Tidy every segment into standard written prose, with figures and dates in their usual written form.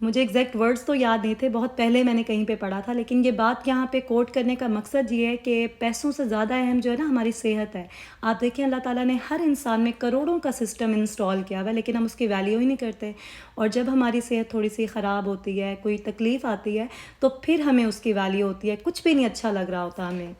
مجھے exact words تو یاد نہیں تھے، بہت پہلے میں نے کہیں پہ پڑھا تھا، لیکن یہ بات یہاں پہ کوٹ کرنے کا مقصد یہ ہے کہ پیسوں سے زیادہ اہم جو ہے نا ہماری صحت ہے۔ آپ دیکھیں اللہ تعالیٰ نے ہر انسان میں کروڑوں کا سسٹم انسٹال کیا ہوا ہے، لیکن ہم اس کی ویلیو ہی نہیں کرتے، اور جب ہماری صحت تھوڑی سی خراب ہوتی ہے، کوئی تکلیف آتی ہے، تو پھر ہمیں اس کی ویلیو ہوتی ہے، کچھ بھی نہیں اچھا لگ رہا ہوتا ہمیں۔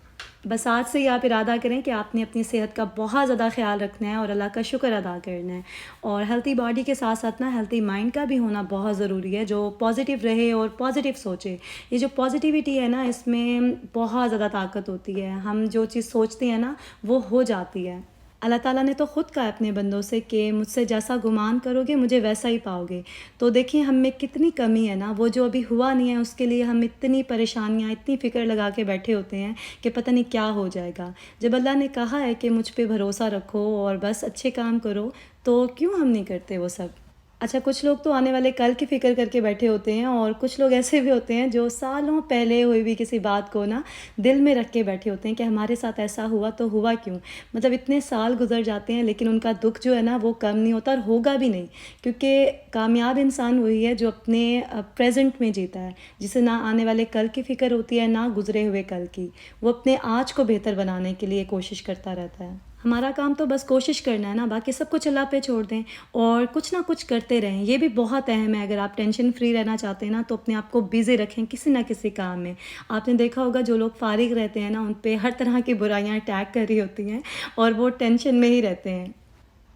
بس آج سے ہی آپ ارادہ کریں کہ آپ نے اپنی صحت کا بہت زیادہ خیال رکھنا ہے اور اللہ کا شکر ادا کرنا ہے، اور ہیلتھی باڈی کے ساتھ ساتھ نا ہیلتھی مائنڈ کا بھی ہونا بہت ضروری ہے، جو پازیٹیو رہے اور پازیٹیو سوچے۔ یہ جو پازیٹیوٹی ہے نا، اس میں بہت زیادہ طاقت ہوتی ہے، ہم جو چیز سوچتے ہیں نا وہ ہو جاتی ہے۔ اللہ تعالیٰ نے تو خود کہا اپنے بندوں سے کہ مجھ سے جیسا گمان کرو گے مجھے ویسا ہی پاؤ گے۔ تو دیکھیں ہم میں کتنی کمی ہے نا، وہ جو ابھی ہوا نہیں ہے اس کے لیے ہم اتنی پریشانیاں، اتنی فکر لگا کے بیٹھے ہوتے ہیں کہ پتہ نہیں کیا ہو جائے گا۔ جب اللہ نے کہا ہے کہ مجھ پہ بھروسہ رکھو اور بس اچھے کام کرو، تو کیوں ہم نہیں کرتے وہ سب؟ اچھا، کچھ لوگ تو آنے والے کل کی فکر کر کے بیٹھے ہوتے ہیں، اور کچھ لوگ ایسے بھی ہوتے ہیں جو سالوں پہلے ہوئی بھی کسی بات کو نا دل میں رکھ کے بیٹھے ہوتے ہیں کہ ہمارے ساتھ ایسا ہوا تو ہوا کیوں؟ مطلب اتنے سال گزر جاتے ہیں لیکن ان کا دکھ جو ہے نا وہ کم نہیں ہوتا، اور ہوگا بھی نہیں، کیونکہ کامیاب انسان وہی ہے جو اپنے پریزنٹ میں جیتا ہے، جسے نہ آنے والے کل کی فکر ہوتی ہے نہ گزرے ہوئے کل کی۔ وہ اپنے آج کو بہتر بنانے کے لیے کوشش کرتا رہتا ہے۔ ہمارا کام تو بس کوشش کرنا ہے نا، باقی سب کچھ اللہ پہ چھوڑ دیں اور کچھ نہ کچھ کرتے رہیں۔ یہ بھی بہت اہم ہے، اگر آپ ٹینشن فری رہنا چاہتے ہیں نا تو اپنے آپ کو بیزی رکھیں کسی نہ کسی کام میں۔ آپ نے دیکھا ہوگا جو لوگ فارغ رہتے ہیں نا ان پہ ہر طرح کی برائیاں اٹیک کر رہی ہوتی ہیں، اور وہ ٹینشن میں ہی رہتے ہیں۔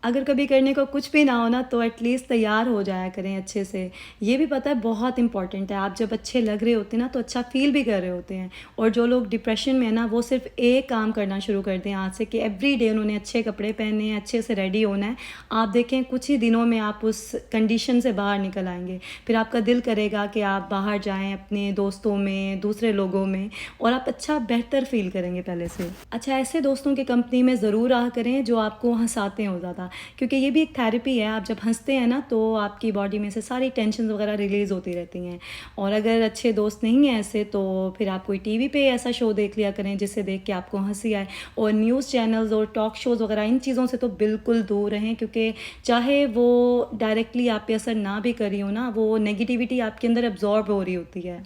اگر کبھی کرنے کو کچھ بھی نہ ہونا تو ایٹ لیسٹ تیار ہو جایا کریں اچھے سے۔ یہ بھی پتہ ہے بہت امپورٹنٹ ہے، آپ جب اچھے لگ رہے ہوتے ہیں نا تو اچھا فیل بھی کر رہے ہوتے ہیں، اور جو لوگ ڈپریشن میں ہیں نا وہ صرف ایک کام کرنا شروع کر دیں آج سے کہ ایوری ڈے انہوں نے اچھے کپڑے پہننے ہیں، اچھے سے ریڈی ہونا ہے۔ آپ دیکھیں کچھ ہی دنوں میں آپ اس کنڈیشن سے باہر نکل آئیں گے، پھر آپ کا دل کرے گا کہ آپ باہر جائیں اپنے دوستوں میں، دوسرے لوگوں میں، اور آپ اچھا بہتر فیل کریں گے پہلے سے۔ اچھا، ایسے دوستوں کی کمپنی میں ضرور رہا کریں جو آپ کو ہنساتے ہوں زیادہ، کیونکہ یہ بھی ایک تھیراپی ہے۔ آپ جب ہنستے ہیں نا تو آپ کی باڈی میں سے ساری ٹینشنز وغیرہ ریلیز ہوتی رہتی ہیں، اور اگر اچھے دوست نہیں ہیں ایسے تو پھر آپ کوئی ٹی وی پہ ایسا شو دیکھ لیا کریں جسے دیکھ کے آپ کو ہنسی آئے، اور نیوز چینلز اور ٹاک شوز وغیرہ ان چیزوں سے تو بالکل دور رہیں، کیونکہ چاہے وہ ڈائریکٹلی آپ پہ اثر نہ بھی کری ہو نا، وہ نیگیٹیوٹی آپ کے اندر ابزارب ہو رہی ہوتی ہے۔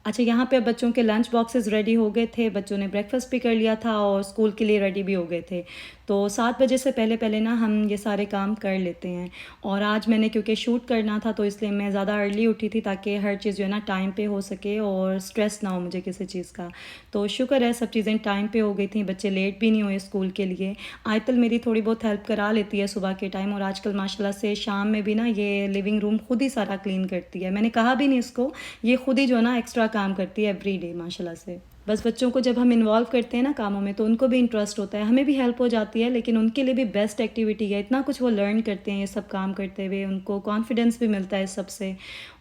اچھا، یہاں پہ بچوں کے لنچ باکسز ریڈی ہو گئے تھے، بچوں نے بریک فاسٹ بھی کر لیا تھا اور اسکول کے لیے ریڈی بھی ہو گئے تھے، تو 7 بجے سے پہلے پہلے نا ہم یہ سارے کام کر لیتے ہیں۔ اور آج میں نے کیونکہ شوٹ کرنا تھا تو اس لیے میں زیادہ ارلی اٹھی تھی تاکہ ہر چیز جو ہے نا ٹائم پہ ہو سکے اور اسٹریس نہ ہو مجھے کسی چیز کا۔ تو شکر ہے سب چیزیں ٹائم پہ ہو گئی تھیں، بچے لیٹ بھی نہیں ہوئے اسکول کے لیے۔ آیتل میری تھوڑی بہت ہیلپ کرا لیتی ہے صبح کے ٹائم، اور آج کل ماشاء اللہ سے شام میں بھی نا یہ لیونگ روم خود ہی سارا کلین کرتی ہے، میں نے کہا بھی نہیں اس کو، یہ خود ہی جو ہے نا ایکسٹرا کام کرتی ہے ایوری ڈے ماشاء اللہ سے۔ بس بچوں کو جب ہم انوالو کرتے ہیں نا کاموں میں تو ان کو بھی انٹرسٹ ہوتا ہے، ہمیں بھی ہیلپ ہو جاتی ہے، لیکن ان کے لیے بھی بیسٹ ایکٹیویٹی ہے، اتنا کچھ وہ لرن کرتے ہیں یہ سب کام کرتے ہوئے، ان کو کانفیڈنس بھی ملتا ہے اس سب سے۔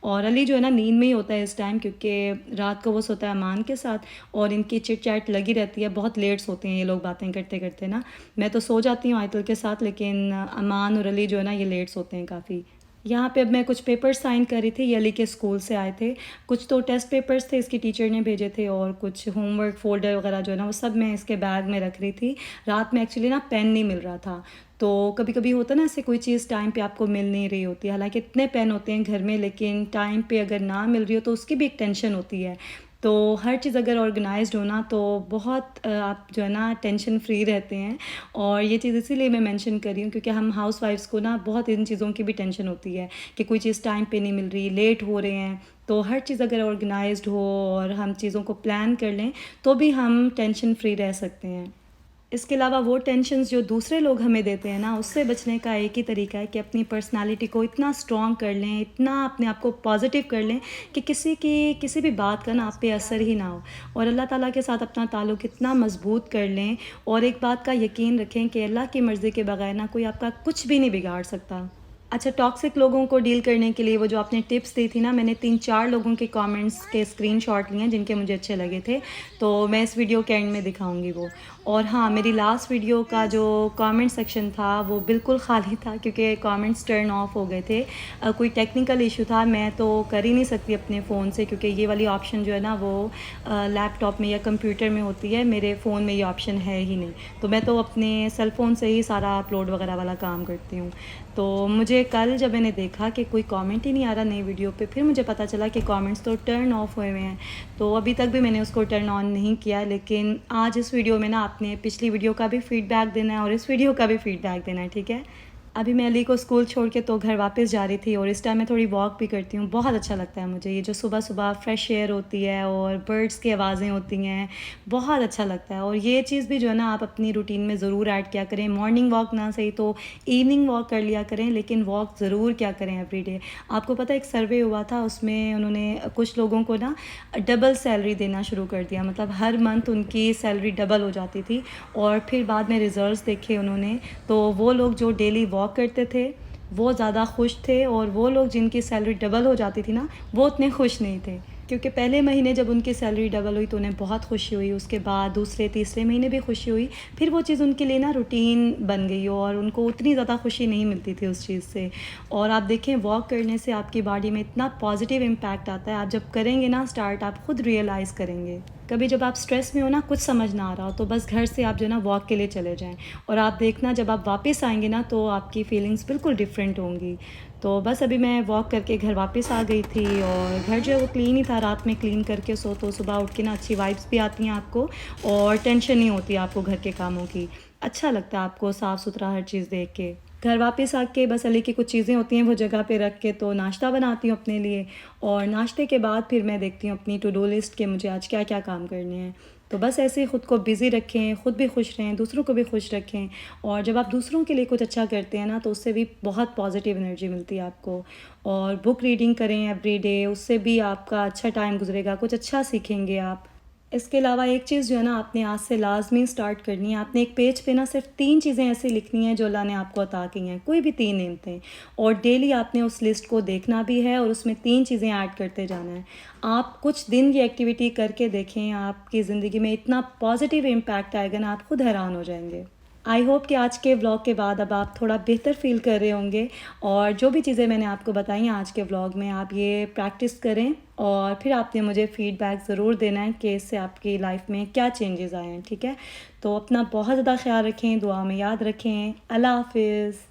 اور علی جو ہے نا نیند میں ہی ہوتا ہے اس ٹائم، کیونکہ رات کو وہ سوتا ہے امان کے ساتھ، اور ان کی چٹ چیٹ لگی رہتی ہے، بہت لیٹ سوتے ہیں یہ لوگ باتیں کرتے کرتے نا۔ میں تو سو جاتی ہوں آیتل کے ساتھ، لیکن امان اور علی جو ہے نا یہ لیٹ سوتے ہیں کافی۔ یہاں پہ اب میں کچھ پیپر سائن کر رہی تھی، یہ علی کے اسکول سے آئے تھے، کچھ تو ٹیسٹ پیپرز تھے اس کی ٹیچر نے بھیجے تھے، اور کچھ ہوم ورک فولڈر وغیرہ جو ہے نا وہ سب میں اس کے بیگ میں رکھ رہی تھی۔ رات میں ایکچولی نا پین نہیں مل رہا تھا، تو کبھی کبھی ہوتا ہے نا ایسے کوئی چیز ٹائم پہ آپ کو مل نہیں رہی ہوتی، حالانکہ اتنے پین ہوتے ہیں گھر میں، لیکن ٹائم پہ اگر نہ مل رہی ہو تو اس کی بھی ایک ٹینشن ہوتی ہے۔ تو ہر چیز اگر آرگنائزڈ ہونا تو بہت آپ جو ہے نا ٹینشن فری رہتے ہیں، اور یہ چیز اسی لیے میں مینشن کر رہی ہوں کیونکہ ہم ہاؤس وائفس کو نا بہت ان چیزوں کی بھی ٹینشن ہوتی ہے کہ کوئی چیز ٹائم پہ نہیں مل رہی، لیٹ ہو رہے ہیں۔ تو ہر چیز اگر آرگنائزڈ ہو اور ہم چیزوں کو پلان کر لیں تو بھی ہم ٹینشن فری رہ سکتے ہیں۔ اس کے علاوہ وہ ٹینشنز جو دوسرے لوگ ہمیں دیتے ہیں نا اس سے بچنے کا ایک ہی طریقہ ہے کہ اپنی پرسنالٹی کو اتنا اسٹرانگ کر لیں، اتنا اپنے آپ کو پازیٹیو کر لیں کہ کسی بھی بات کا نا آپ پہ اثر ہی نہ ہو، اور اللہ تعالیٰ کے ساتھ اپنا تعلق اتنا مضبوط کر لیں، اور ایک بات کا یقین رکھیں کہ اللہ کی مرضی کے بغیر نا کوئی آپ کا کچھ بھی نہیں بگاڑ سکتا۔ اچھا، ٹاکسک لوگوں کو ڈیل کرنے کے لیے وہ جو آپ نے ٹپس دی تھی نا، میں نے 3-4 لوگوں کے کامنٹس کے اسکرین شاٹ لیے ہیں جن کے مجھے اچھے لگے تھے، تو میں اس ویڈیو کے اینڈ میں دکھاؤں گی وہ۔ اور ہاں، میری لاسٹ ویڈیو کا جو کامنٹ سیکشن تھا وہ بالکل خالی تھا کیونکہ کامنٹس ٹرن آف ہو گئے تھے، کوئی ٹیکنیکل ایشو تھا، میں تو کر ہی نہیں سکتی اپنے فون سے کیونکہ یہ والی آپشن جو ہے نا وہ لیپ ٹاپ میں یا کمپیوٹر میں ہوتی ہے، میرے فون میں یہ آپشن ہے ہی نہیں، تو میں تو اپنے سیل فون سے ہی سارا اپلوڈ وغیرہ والا کام کرتی ہوں۔ تو مجھے مجھے کل جب میں نے دیکھا کہ کوئی کامنٹ ہی نہیں آ رہا نئی ویڈیو پہ، پھر مجھے پتہ چلا کہ کامنٹس تو ٹرن آف ہوئے ہیں، تو ابھی تک بھی میں نے اس کو ٹرن آن نہیں کیا. لیکن آج اس ویڈیو میں نا آپ نے پچھلی ویڈیو کا بھی فیڈ بیک دینا ہے اور اس ویڈیو کا بھی فیڈ بیک دینا ہے، ٹھیک ہے؟ ابھی میں علی کو اسکول چھوڑ کے تو گھر واپس جا رہی تھی، اور اس ٹائم میں تھوڑی واک بھی کرتی ہوں. بہت اچھا لگتا ہے مجھے یہ جو صبح صبح فریش ایئر ہوتی ہے اور برڈس کی آوازیں ہوتی ہیں، بہت اچھا لگتا ہے. اور یہ چیز بھی جو ہے نا آپ اپنی روٹین میں ضرور ایڈ کیا کریں. مارننگ واک نہ صحیح تو ایوننگ واک کر لیا کریں، لیکن واک ضرور کیا کریں ایوری ڈے. آپ کو پتہ ایک سروے ہوا تھا، اس میں انہوں نے کچھ لوگوں کو نا ڈبل سیلری دینا شروع کر دیا، مطلب ہر منتھ ان کی سیلری ڈبل ہو جاتی تھی. اور پھر بعد میں ریزلٹس دیکھے انہوں نے، تو وہ لوگ جو ڈیلی واک کرتے تھے وہ زیادہ خوش تھے، اور وہ لوگ جن کی سیلری ڈبل ہو جاتی تھی نا وہ اتنے خوش نہیں تھے. کیونکہ پہلے مہینے جب ان کی سیلری ڈبل ہوئی تو انہیں بہت خوشی ہوئی، اس کے بعد دوسرے تیسرے مہینے بھی خوشی ہوئی، پھر وہ چیز ان کے لیے نا روٹین بن گئی اور ان کو اتنی زیادہ خوشی نہیں ملتی تھی اس چیز سے. اور آپ دیکھیں واک کرنے سے آپ کی باڈی میں اتنا پازیٹیو امپیکٹ آتا ہے، آپ جب کریں گے نا اسٹارٹ آپ خود ریئلائز کریں گے. کبھی جب آپ اسٹریس میں ہو نا، کچھ سمجھ نہ آ رہا ہو، تو بس گھر سے آپ جو ہے نا واک کے لیے چلے جائیں، اور آپ دیکھنا جب آپ واپس آئیں گے نا تو آپ کی فیلنگس بالکل ڈفرینٹ ہوں گی. تو بس ابھی میں واک کر کے گھر واپس آ گئی تھی، اور گھر جو ہے وہ کلین ہی تھا، رات میں کلین کر کے سو تو صبح اٹھ کے نا اچھی وائبس بھی آتی ہیں آپ کو، اور ٹینشن نہیں ہوتی آپ کو گھر کے کاموں کی. اچھا لگتا ہے آپ کو صاف ستھرا ہر چیز دیکھ کے. گھر واپس آ کے بس علی کی کچھ چیزیں ہوتی ہیں وہ جگہ پہ رکھ کے تو ناشتہ بناتی ہوں اپنے لیے، اور ناشتے کے بعد پھر میں دیکھتی ہوں اپنی ٹو ڈو لسٹ کہ مجھے آج کیا کیا کام کرنے ہیں. تو بس ایسے ہی خود کو بزی رکھیں، خود بھی خوش رہیں، دوسروں کو بھی خوش رکھیں. اور جب آپ دوسروں کے لیے کچھ اچھا کرتے ہیں نا تو اس سے بھی بہت پازیٹیو انرجی ملتی ہے آپ کو. اور بک ریڈنگ کریں ایوری ڈے، اس سے بھی آپ کا اچھا ٹائم گزرے گا، کچھ اچھا سیکھیں گے آپ. اس کے علاوہ ایک چیز جو ہے نا آپ نے آج سے لازمی سٹارٹ کرنی ہے، آپ نے ایک پیج پہ نا صرف 3 چیزیں ایسی لکھنی ہیں جو اللہ نے آپ کو عطا کی ہیں، کوئی بھی 3 نعمتیں، اور ڈیلی آپ نے اس لسٹ کو دیکھنا بھی ہے اور اس میں 3 چیزیں ایڈ کرتے جانا ہے. آپ کچھ دن یہ ایکٹیویٹی کر کے دیکھیں، آپ کی زندگی میں اتنا پازیٹیو امپیکٹ آئے گا نا آپ خود حیران ہو جائیں گے. آئی ہوپ کہ آج کے ولاگ کے بعد اب آپ تھوڑا بہتر فیل کر رہے ہوں گے، اور جو بھی چیزیں میں نے آپ کو بتائی ہیں آج کے ولاگ میں آپ یہ پریکٹس کریں، اور پھر آپ نے مجھے فیڈ بیک ضرور دینا ہے کہ اس سے آپ کی لائف میں کیا چینجز آئے ہیں، ٹھیک ہے؟ تو اپنا بہت زیادہ خیال رکھیں، دعا میں یاد رکھیں. اللہ حافظ.